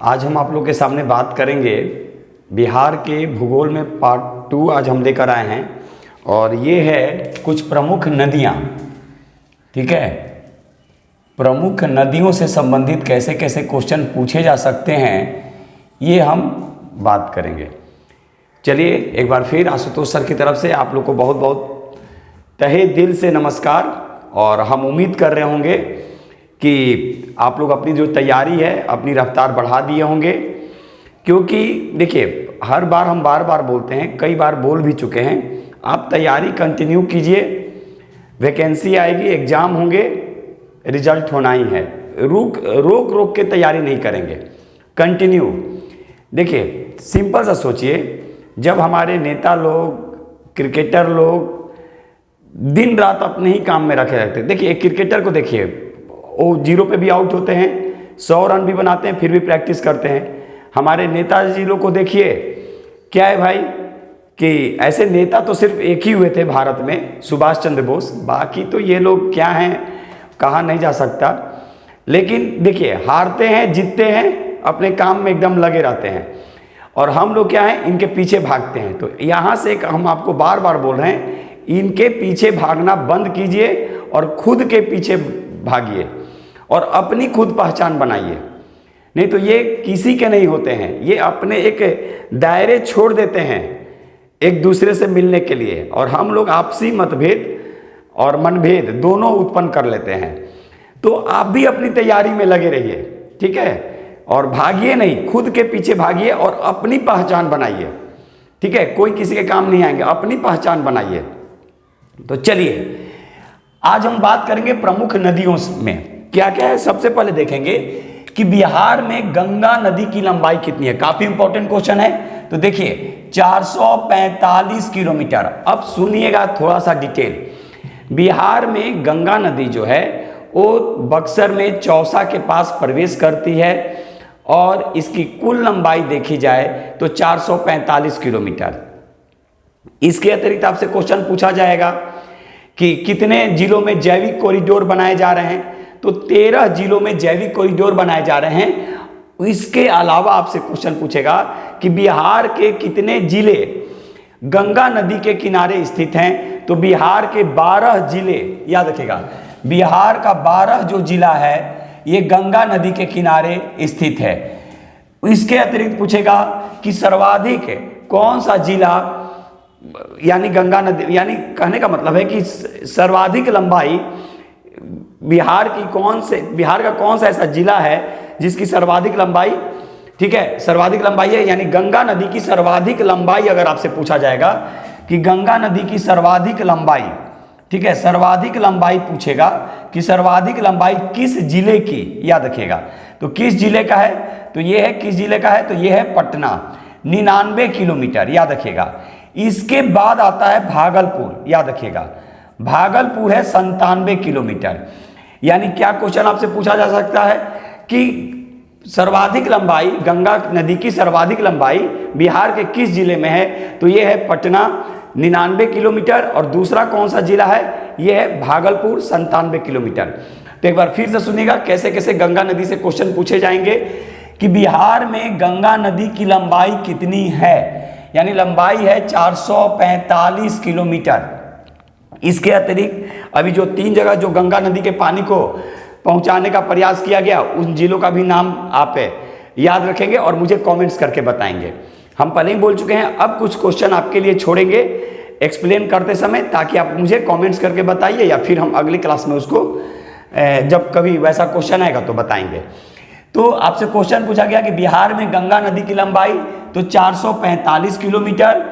आज हम आप लोग के सामने बात करेंगे बिहार के भूगोल में पार्ट 2 आज हम लेकर आए हैं और ये है कुछ प्रमुख नदियाँ। ठीक है, प्रमुख नदियों से संबंधित कैसे कैसे क्वेश्चन पूछे जा सकते हैं ये हम बात करेंगे। चलिए एक बार फिर आशुतोष सर की तरफ से आप लोग को बहुत बहुत तहे दिल से नमस्कार। और हम उम्मीद कर रहे होंगे कि आप लोग अपनी जो तैयारी है अपनी रफ्तार बढ़ा दिए होंगे, क्योंकि देखिए हर बार हम बार बार बोलते हैं, कई बार बोल भी चुके हैं, आप तैयारी कंटिन्यू कीजिए। वैकेंसी आएगी, एग्ज़ाम होंगे, रिजल्ट होना ही है। रोक के तैयारी नहीं करेंगे, कंटिन्यू। देखिए सिंपल सा सोचिए, जब हमारे नेता लोग, क्रिकेटर लोग दिन रात अपने ही काम में रखे रहते हैं। देखिए एक क्रिकेटर को देखिए, वो 0 पे भी आउट होते हैं, 100 रन भी बनाते हैं, फिर भी प्रैक्टिस करते हैं। हमारे नेताजी लोग को देखिए, क्या है भाई कि ऐसे नेता तो सिर्फ एक ही हुए थे भारत में, सुभाष चंद्र बोस। बाकी तो ये लोग क्या हैं कहा नहीं जा सकता। लेकिन देखिए हारते हैं जीतते हैं, अपने काम में एकदम लगे रहते हैं, और हम लोग क्या हैं इनके पीछे भागते हैं। तो यहाँ से हम आपको बार बार बोल रहे हैं, इनके पीछे भागना बंद कीजिए और खुद के पीछे भागिए और अपनी खुद पहचान बनाइए। नहीं तो ये किसी के नहीं होते हैं, ये अपने एक दायरे छोड़ देते हैं एक दूसरे से मिलने के लिए, और हम लोग आपसी मतभेद और मनभेद दोनों उत्पन्न कर लेते हैं। तो आप भी अपनी तैयारी में लगे रहिए, ठीक है, और भागिए नहीं, खुद के पीछे भागिए और अपनी पहचान बनाइए। ठीक है, कोई किसी के काम नहीं आएंगे, अपनी पहचान बनाइए। तो चलिए आज हम बात करेंगे प्रमुख नदियों में क्या क्या है। सबसे पहले देखेंगे कि बिहार में गंगा नदी की लंबाई कितनी है। काफी इंपॉर्टेंट क्वेश्चन है। तो देखिए 445 किलोमीटर। अब सुनिएगा थोड़ा सा डिटेल। बिहार में गंगा नदी जो है वो बक्सर में चौसा के पास प्रवेश करती है, और इसकी कुल लंबाई देखी जाए तो 445 किलोमीटर। इसके अतिरिक्त आपसे क्वेश्चन पूछा जाएगा कि कितने जिलों में जैविक कॉरिडोर बनाए जा रहे हैं। तो 13 जिलों में जैविक कॉरिडोर बनाए जा रहे हैं। इसके अलावा आपसे क्वेश्चन पूछेगा कि बिहार के कितने जिले गंगा नदी के किनारे स्थित हैं। तो बिहार के 12 जिले, याद रखिएगा, बिहार का 12 जो जिला है ये गंगा नदी के किनारे स्थित है। इसके अतिरिक्त पूछेगा कि सर्वाधिक कौन सा जिला, यानी गंगा नदी, यानी कहने का मतलब है कि सर्वाधिक लंबाई बिहार का कौन सा ऐसा जिला है जिसकी सर्वाधिक लंबाई, ठीक है, सर्वाधिक लंबाई है। यानी गंगा नदी की सर्वाधिक लंबाई अगर आपसे पूछा जाएगा कि गंगा नदी की सर्वाधिक लंबाई, ठीक है, सर्वाधिक लंबाई पूछेगा कि सर्वाधिक लंबाई किस जिले की, याद रखिएगा। तो किस जिले का है, तो ये है, किस जिले का है, तो ये है पटना, 99 किलोमीटर, याद रखिएगा। इसके बाद आता है भागलपुर, याद रखिएगा, भागलपुर है 97 किलोमीटर। यानी क्या क्वेश्चन आपसे पूछा जा सकता है कि सर्वाधिक लंबाई, गंगा नदी की सर्वाधिक लंबाई बिहार के किस जिले में है, तो ये है पटना 99 किलोमीटर, और दूसरा कौन सा जिला है, ये है भागलपुर 97 किलोमीटर। तो एक बार फिर से सुनिएगा कैसे कैसे गंगा नदी से क्वेश्चन पूछे जाएंगे कि बिहार में गंगा नदी की लंबाई कितनी है। यानी लंबाई है 445 किलोमीटर। इसके अतिरिक्त अभी जो 3 जगह जो गंगा नदी के पानी को पहुंचाने का प्रयास किया गया, उन जिलों का भी नाम आप याद रखेंगे और मुझे कमेंट्स करके बताएंगे। हम पहले ही बोल चुके हैं, अब कुछ क्वेश्चन आपके लिए छोड़ेंगे एक्सप्लेन करते समय, ताकि आप मुझे कमेंट्स करके बताइए, या फिर हम अगली क्लास में उसको जब कभी वैसा क्वेश्चन आएगा तो बताएंगे। तो आपसे क्वेश्चन पूछा गया कि बिहार में गंगा नदी की लंबाई, तो 445 किलोमीटर।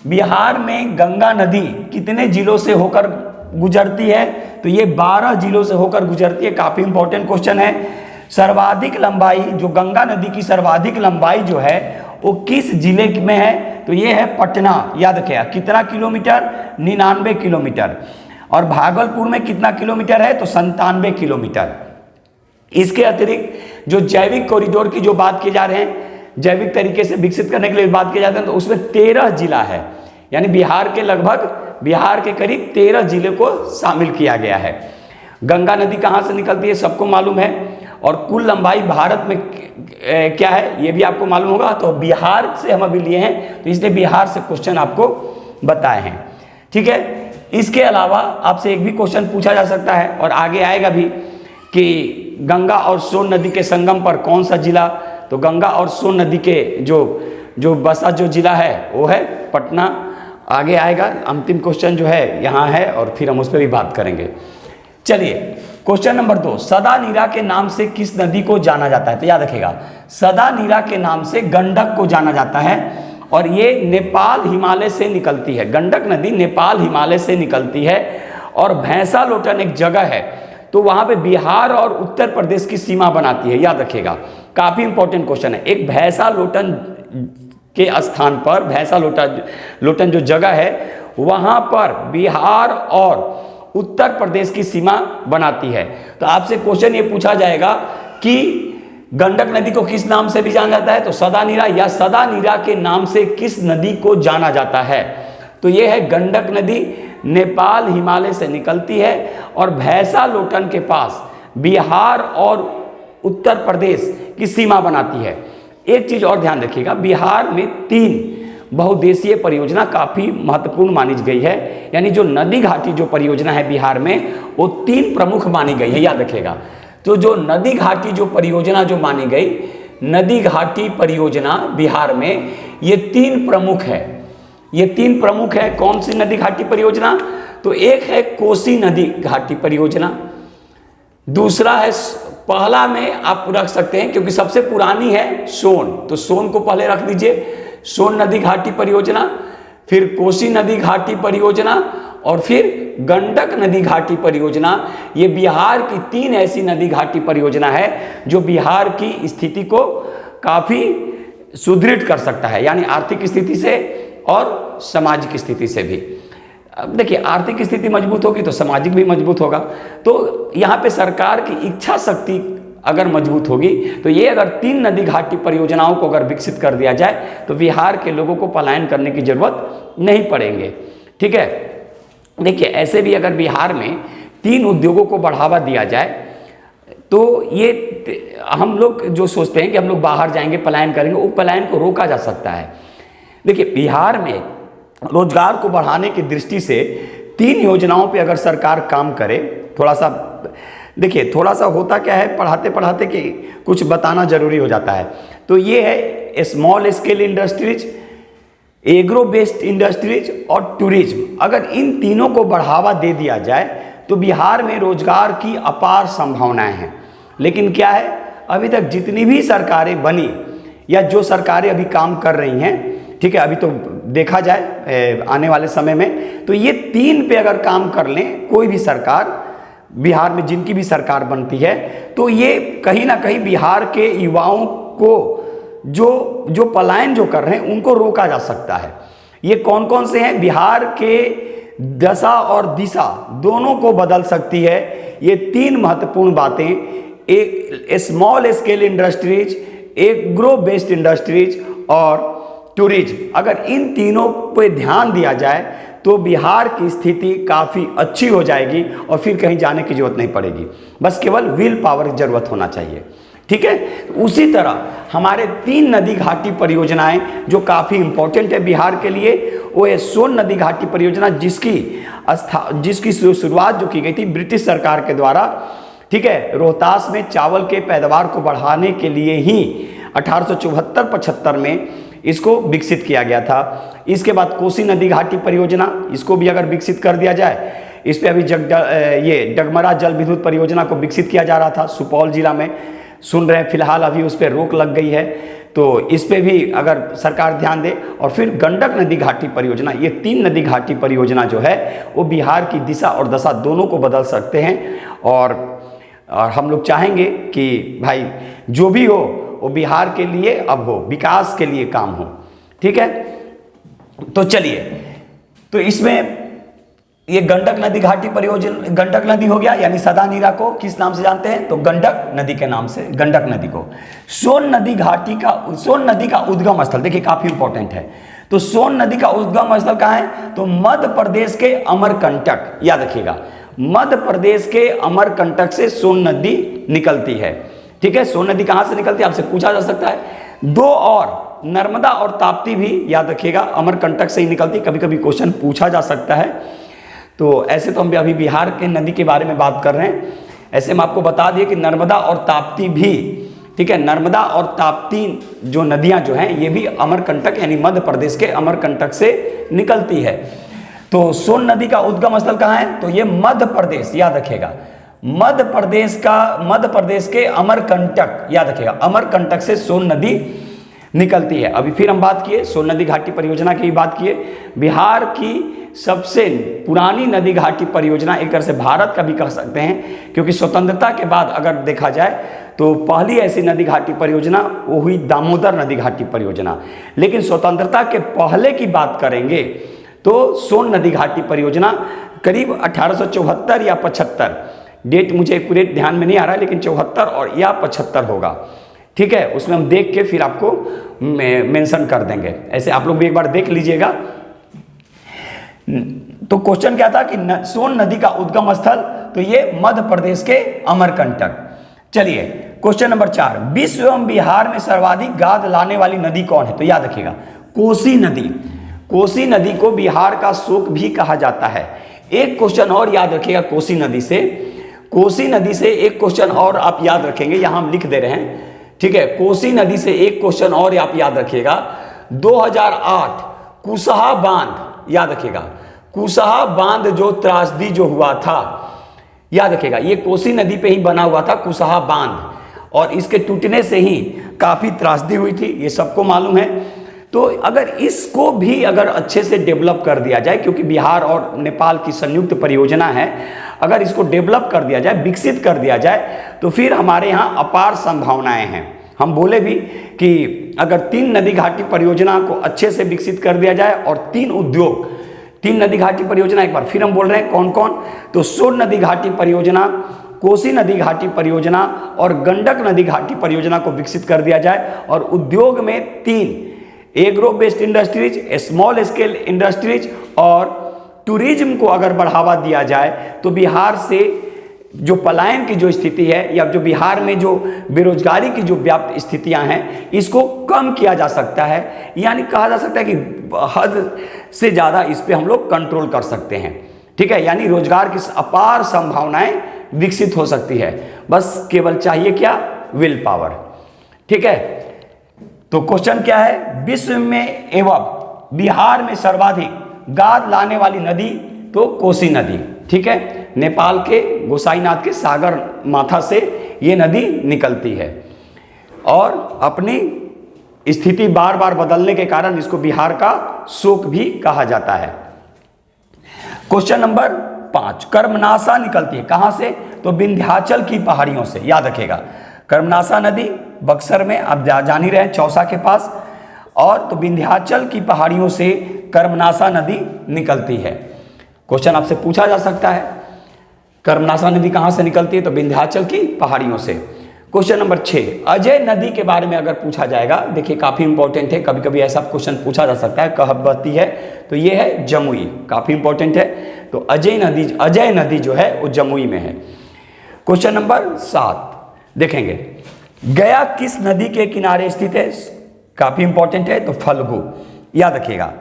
बिहार में गंगा नदी कितने जिलों से होकर गुजरती है, तो ये 12 जिलों से होकर गुजरती है। काफी इंपॉर्टेंट क्वेश्चन है। सर्वाधिक लंबाई, जो गंगा नदी की सर्वाधिक लंबाई जो है वो किस जिले में है, तो ये है पटना, याद रखिएगा। कितना किलोमीटर, 99 किलोमीटर। और भागलपुर में कितना किलोमीटर है, तो 97 किलोमीटर। इसके अतिरिक्त जो जैविक कॉरिडोर की जो बात की जा रहे हैं, जैविक तरीके से विकसित करने के लिए बात की जाती है, तो उसमें 13 जिला है। यानी बिहार के करीब 13 जिले को शामिल किया गया है। गंगा नदी कहाँ से निकलती है सबको मालूम है, और कुल लंबाई भारत में क्या है ये भी आपको मालूम होगा। तो बिहार से हम अभी लिए हैं, तो इसलिए बिहार से क्वेश्चन आपको बताए हैं। ठीक है, इसके अलावा आपसे एक भी क्वेश्चन पूछा जा सकता है और आगे आएगा भी कि गंगा और सोन नदी के संगम पर कौन सा जिला, तो गंगा और सोन नदी के जो बसा जो जिला है वो है पटना। आगे आएगा, अंतिम क्वेश्चन जो है यहाँ है और फिर हम उस पर भी बात करेंगे। चलिए क्वेश्चन नंबर 2, सदा नीरा के नाम से किस नदी को जाना जाता है? तो याद रखिएगा, सदा नीरा के नाम से गंडक को जाना जाता है और ये नेपाल हिमालय से निकलती है। गंडक नदी नेपाल हिमालय से निकलती है और भैंसा लोटन एक जगह है, तो वहाँ पे बिहार और उत्तर प्रदेश की सीमा बनाती है। याद रखिएगा, काफ़ी इंपॉर्टेंट क्वेश्चन है। एक भैंसा लोटन के स्थान पर, भैंसा लोटन जो जगह है वहाँ पर बिहार और उत्तर प्रदेश की सीमा बनाती है। तो आपसे क्वेश्चन ये पूछा जाएगा कि गंडक नदी को किस नाम से भी जाना जाता है? तो सदा नीरा, या सदा नीरा के नाम से किस नदी को जाना जाता है? तो ये है गंडक नदी, नेपाल हिमालय से निकलती है और भैंसा लोटन के पास बिहार और उत्तर प्रदेश की सीमा बनाती है। एक चीज और ध्यान रखिएगा, बिहार में 3 बहुउद्देशीय परियोजना काफी महत्वपूर्ण मानी गई है, यानी जो नदी घाटी जो परियोजना है बिहार में वो 3 प्रमुख मानी गई है। याद रखिएगा, तो जो नदी घाटी जो परियोजना जो मानी गई, नदी घाटी परियोजना बिहार में ये 3 प्रमुख है। ये 3 प्रमुख है। कौन सी नदी घाटी परियोजना? तो एक है कोसी नदी घाटी परियोजना, दूसरा है, पहला में आप रख सकते हैं क्योंकि सबसे पुरानी है सोन, तो सोन को पहले रख दीजिए, सोन नदी घाटी परियोजना, फिर कोसी नदी घाटी परियोजना और फिर गंडक नदी घाटी परियोजना। ये बिहार की 3 ऐसी नदी घाटी परियोजना है जो बिहार की स्थिति को काफ़ी सुदृढ़ कर सकता है, यानी आर्थिक स्थिति से और सामाजिक स्थिति से भी। अब देखिए, आर्थिक स्थिति मजबूत होगी तो सामाजिक भी मजबूत होगा। तो यहाँ पे सरकार की इच्छा शक्ति अगर मजबूत होगी तो ये अगर 3 नदी घाटी परियोजनाओं को अगर विकसित कर दिया जाए तो बिहार के लोगों को पलायन करने की जरूरत नहीं पड़ेंगे। ठीक है, देखिए ऐसे भी अगर बिहार में 3 उद्योगों को बढ़ावा दिया जाए तो ये हम लोग जो सोचते हैं कि हम लोग बाहर जाएंगे पलायन करेंगे, वो पलायन को रोका जा सकता है। देखिए, बिहार में रोजगार को बढ़ाने की दृष्टि से 3 योजनाओं पे अगर सरकार काम करे, थोड़ा सा देखिए, थोड़ा सा होता क्या है, पढ़ाते पढ़ाते कि कुछ बताना जरूरी हो जाता है। तो ये है small scale industries, agro based industries और टूरिज्म। अगर इन तीनों को बढ़ावा दे दिया जाए तो बिहार में रोजगार की अपार संभावनाएं हैं। लेकिन क्या है, अभी तक जितनी भी सरकारें बनी या जो सरकारें अभी काम कर रही हैं, ठीक है, अभी तो देखा जाए आने वाले समय में, तो ये 3 पे अगर काम कर लें कोई भी सरकार, बिहार में जिनकी भी सरकार बनती है, तो ये कहीं ना कहीं बिहार के युवाओं को जो पलायन जो कर रहे हैं उनको रोका जा सकता है। ये कौन कौन से हैं? बिहार के दशा और दिशा दोनों को बदल सकती है ये 3 महत्वपूर्ण बातें। एक small scale industries, agro based industries और टूरिज्म। अगर इन तीनों पे ध्यान दिया जाए तो बिहार की स्थिति काफ़ी अच्छी हो जाएगी और फिर कहीं जाने की जरूरत नहीं पड़ेगी, बस केवल विल पावर की जरूरत होना चाहिए। ठीक है, उसी तरह हमारे 3 नदी घाटी परियोजनाएं जो काफ़ी इंपॉर्टेंट है बिहार के लिए, वो है सोन नदी घाटी परियोजना जिसकी शुरुआत जो की गई थी ब्रिटिश सरकार के द्वारा। ठीक है, रोहतास में चावल के पैदावार को बढ़ाने के लिए ही 1874-75 में इसको विकसित किया गया था। इसके बाद कोसी नदी घाटी परियोजना, इसको भी अगर विकसित कर दिया जाए, इस पे अभी ये डगमरा जल विद्युत परियोजना को विकसित किया जा रहा था सुपौल जिला में, सुन रहे हैं, फिलहाल अभी उस पर रोक लग गई है, तो इस पे भी अगर सरकार ध्यान दे। और फिर गंडक नदी घाटी परियोजना, ये 3 नदी घाटी परियोजना जो है वो बिहार की दिशा और दशा दोनों को बदल सकते हैं। और हम लोग चाहेंगे कि भाई जो भी हो वो बिहार के लिए अब हो, विकास के लिए काम हो। ठीक है, तो चलिए, तो इसमें ये गंडक नदी घाटी परियोजना, गंडक नदी हो गया, यानी सदा नीरा को किस नाम से जानते हैं? तो गंडक नदी के नाम से, गंडक नदी को। सोन नदी का उद्गम स्थल, देखिए काफी इंपॉर्टेंट है। तो सोन नदी का उद्गम स्थल कहाँ है? तो मध्य प्रदेश के अमरकंटक, याद रखिएगा, मध्य प्रदेश के अमरकंटक से सोन नदी निकलती है। ठीक है, सोन नदी कहाँ से निकलती है आपसे पूछा जा सकता है। दो और नर्मदा और ताप्ती भी याद रखिएगा अमरकंटक से ही निकलती, कभी कभी क्वेश्चन पूछा जा सकता है। तो ऐसे तो हम अभी बिहार के नदी के बारे में बात कर रहे हैं, ऐसे हम आपको बता दिए कि नर्मदा और ताप्ती भी, ठीक है, नर्मदा और ताप्ती जो नदियां जो हैं ये भी अमरकंटक यानी मध्य प्रदेश के अमरकंटक से निकलती है। तो सोन नदी का उद्गम स्थल कहाँ है, तो ये मध्य प्रदेश, याद रखिएगा मध्य प्रदेश के अमरकंटक, याद रखिएगा अमरकंटक से सोन नदी निकलती है। अभी फिर हम बात किए सोन नदी घाटी परियोजना की बात किए, बिहार की सबसे पुरानी नदी घाटी परियोजना, एक तरह से भारत का भी कह सकते हैं, क्योंकि स्वतंत्रता के बाद अगर देखा जाए तो पहली ऐसी नदी घाटी परियोजना वो हुई दामोदर नदी घाटी परियोजना। लेकिन स्वतंत्रता के पहले की बात करेंगे तो सोन नदी घाटी परियोजना करीब 1874 या 75, डेट मुझे एक्यूरेट ध्यान में नहीं आ रहा है, लेकिन 74 और या 75 होगा, ठीक है, उसमें हम देख के फिर आपको मेंशन कर देंगे, ऐसे आप लोग भी एक बार देख लीजिएगा। तो क्वेश्चन क्या था कि सोन नदी का उद्गम स्थल, तो ये मध्य प्रदेश के अमरकंटक। चलिए क्वेश्चन नंबर 4, विश्व एवं बिहार में सर्वाधिक गाद लाने वाली नदी कौन है, तो याद रखिएगा कोसी नदी। कोसी नदी को बिहार का शोक भी कहा जाता है। एक क्वेश्चन और याद रखिएगा कोसी नदी से एक क्वेश्चन और आप याद रखेंगे, यहां हम लिख दे रहे हैं, ठीक है, कोसी नदी से एक क्वेश्चन और आप याद रखिएगा, 2008 कुशहा बांध, याद रखिएगा कुशहा बांध जो त्रासदी जो हुआ था, याद रखिएगा ये कोसी नदी पे ही बना हुआ था कुशहा बांध, और इसके टूटने से ही काफी त्रासदी हुई थी, ये सबको मालूम है। तो अगर इसको भी अगर अच्छे से डेवलप कर दिया जाए, क्योंकि बिहार और नेपाल की संयुक्त परियोजना है, अगर इसको डेवलप कर दिया जाए, विकसित कर दिया जाए, तो फिर हमारे यहाँ अपार संभावनाएं हैं। हम बोले भी कि अगर 3 नदी घाटी परियोजना को अच्छे से विकसित कर दिया जाए और 3 उद्योग, 3 नदी घाटी परियोजना, एक बार फिर हम बोल रहे हैं कौन कौन, तो सोन नदी घाटी परियोजना, कोसी नदी घाटी परियोजना और गंडक नदी घाटी परियोजना को विकसित कर दिया जाए, और उद्योग में 3 agro based industries, small scale industries और टूरिज्म को अगर बढ़ावा दिया जाए, तो बिहार से जो पलायन की जो स्थिति है या जो बिहार में जो बेरोजगारी की जो व्याप्त स्थितियां हैं, इसको कम किया जा सकता है, यानी कहा जा सकता है कि हद से ज़्यादा इस पे हम लोग कंट्रोल कर सकते हैं, ठीक है, यानी रोजगार की अपार संभावनाएं विकसित हो सकती है, बस केवल चाहिए क्या, विल पावर, ठीक है। तो क्वेश्चन क्या है, विश्व में एवं बिहार में सर्वाधिक गाद लाने वाली नदी, तो कोसी नदी, ठीक है, नेपाल के गोसाईनाथ के सागर माथा से ये नदी निकलती है, और अपनी स्थिति बार बार बदलने के कारण इसको बिहार का शोक भी कहा जाता है। क्वेश्चन नंबर 5, कर्मनाशा निकलती है कहां से, तो विंध्याचल की पहाड़ियों से, याद रखेगा कर्मनाशा नदी बक्सर में, आप जान ही रहे हैं चौसा के पास, और तो विंध्याचल की पहाड़ियों से कर्मनाशा नदी निकलती है। क्वेश्चन आपसे पूछा जा सकता है कर्मनाशा नदी कहां से निकलती है, तो विंध्याचल की पहाड़ियों से। क्वेश्चन नंबर 6, अजय नदी के बारे में अगर पूछा जाएगा, देखिए काफी इंपॉर्टेंट है, कभी कभी ऐसा क्वेश्चन पूछा जा सकता है, कहाँ बहती है, तो ये है जमुई, काफी इंपॉर्टेंट है। तो अजय नदी जो है वो जमुई में है। क्वेश्चन नंबर 7 देखेंगे, गया किस नदी के किनारे स्थित है, काफी इंपॉर्टेंट है, तो फल्गु, याद रखिएगा,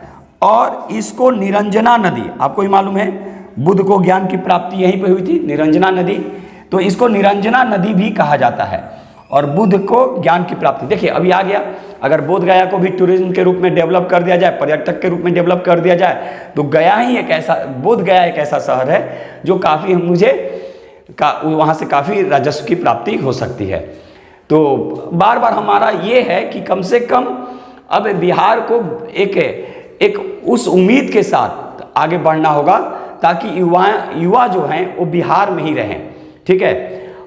और इसको निरंजना नदी, आपको ही मालूम है बुद्ध को ज्ञान की प्राप्ति यहीं पे हुई थी, निरंजना नदी, तो इसको निरंजना नदी भी कहा जाता है, और बुद्ध को ज्ञान की प्राप्ति, देखिए अभी आ गया, अगर बोध गया को भी टूरिज्म के रूप में डेवलप कर दिया जाए, पर्यटक के रूप में डेवलप कर दिया जाए, तो गया ही एक ऐसा, बोध गया एक ऐसा शहर है जो काफ़ी वहाँ से काफ़ी राजस्व की प्राप्ति हो सकती है। तो बार बार हमारा ये है कि कम से कम अब बिहार को एक उस उम्मीद के साथ आगे बढ़ना होगा, ताकि युवा जो हैं वो बिहार में ही रहें, ठीक है,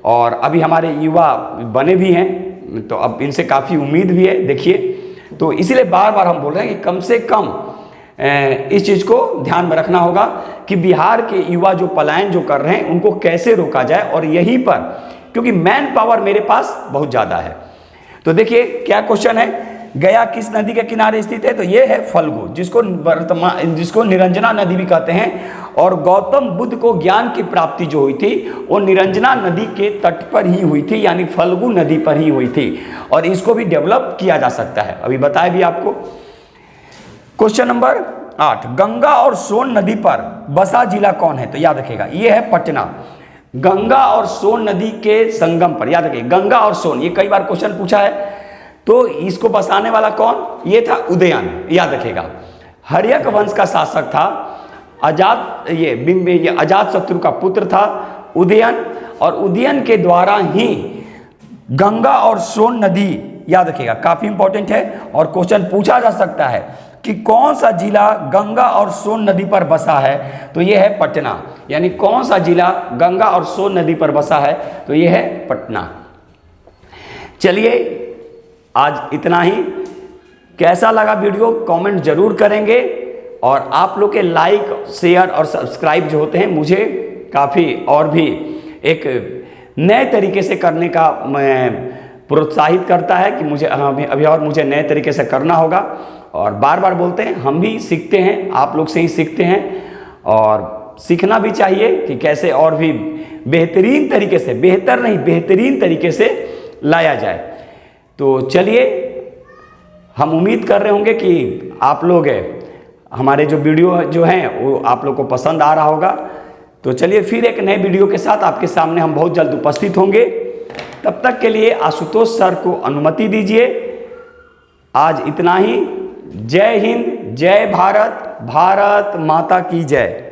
और अभी हमारे युवा बने भी हैं, तो अब इनसे काफ़ी उम्मीद भी है, देखिए, तो इसीलिए बार बार हम बोल रहे हैं कि कम से कम इस चीज़ को ध्यान में रखना होगा कि बिहार के युवा जो पलायन जो कर रहे हैं उनको कैसे रोका जाए, और यहीं पर क्योंकि मैन पावर मेरे पास बहुत ज़्यादा है। तो देखिए क्या क्वेश्चन है, गया किस नदी के किनारे स्थित है, तो ये है फल्गु, जिसको निरंजना नदी भी कहते हैं, और गौतम बुद्ध को ज्ञान की प्राप्ति जो हुई थी वो निरंजना नदी के तट पर ही हुई थी, यानी फल्गु नदी पर ही हुई थी। और इसको भी डेवलप किया जा सकता है, अभी बताया भी आपको। क्वेश्चन नंबर 8, गंगा और सोन नदी पर बसा जिला कौन है? तो याद रखिएगा ये है पटना। गंगा और सोन नदी के संगम पर, याद रखिए गंगा और सोन, ये कई बार क्वेश्चन पूछा है। तो इसको बसाने वाला कौन? ये था उदयन, याद रखिएगा। हर्यक वंश का शासक था ये अजात शत्रु का पुत्र था उदयन, और उदयन के द्वारा ही गंगा और सोन नदी, याद रखिएगा काफी इंपॉर्टेंट है और क्वेश्चन पूछा जा सकता है कि कौन सा जिला गंगा और सोन नदी पर बसा है? तो ये है पटना। यानी कौन सा जिला गंगा और सोन नदी पर बसा है? तो ये है पटना। चलिए आज इतना ही। कैसा लगा वीडियो कमेंट जरूर करेंगे, और आप लोग के लाइक शेयर और सब्सक्राइब जो होते हैं मुझे काफ़ी और भी एक नए तरीके से करने का मैं प्रोत्साहित करता है कि मुझे अभी और मुझे नए तरीके से करना होगा। और बार बार बोलते हैं हम भी सीखते हैं, आप लोग से ही सीखते हैं, और सीखना भी चाहिए कि कैसे और भी बेहतरीन तरीके से, बेहतर नहीं बेहतरीन तरीके से लाया जाए। तो चलिए, हम उम्मीद कर रहे होंगे कि आप लोग हमारे जो वीडियो जो हैं वो आप लोग को पसंद आ रहा होगा। तो चलिए फिर एक नए वीडियो के साथ आपके सामने हम बहुत जल्द उपस्थित होंगे। तब तक के लिए आशुतोष सर को अनुमति दीजिए। आज इतना ही। जय हिंद, जय भारत, भारत माता की जय।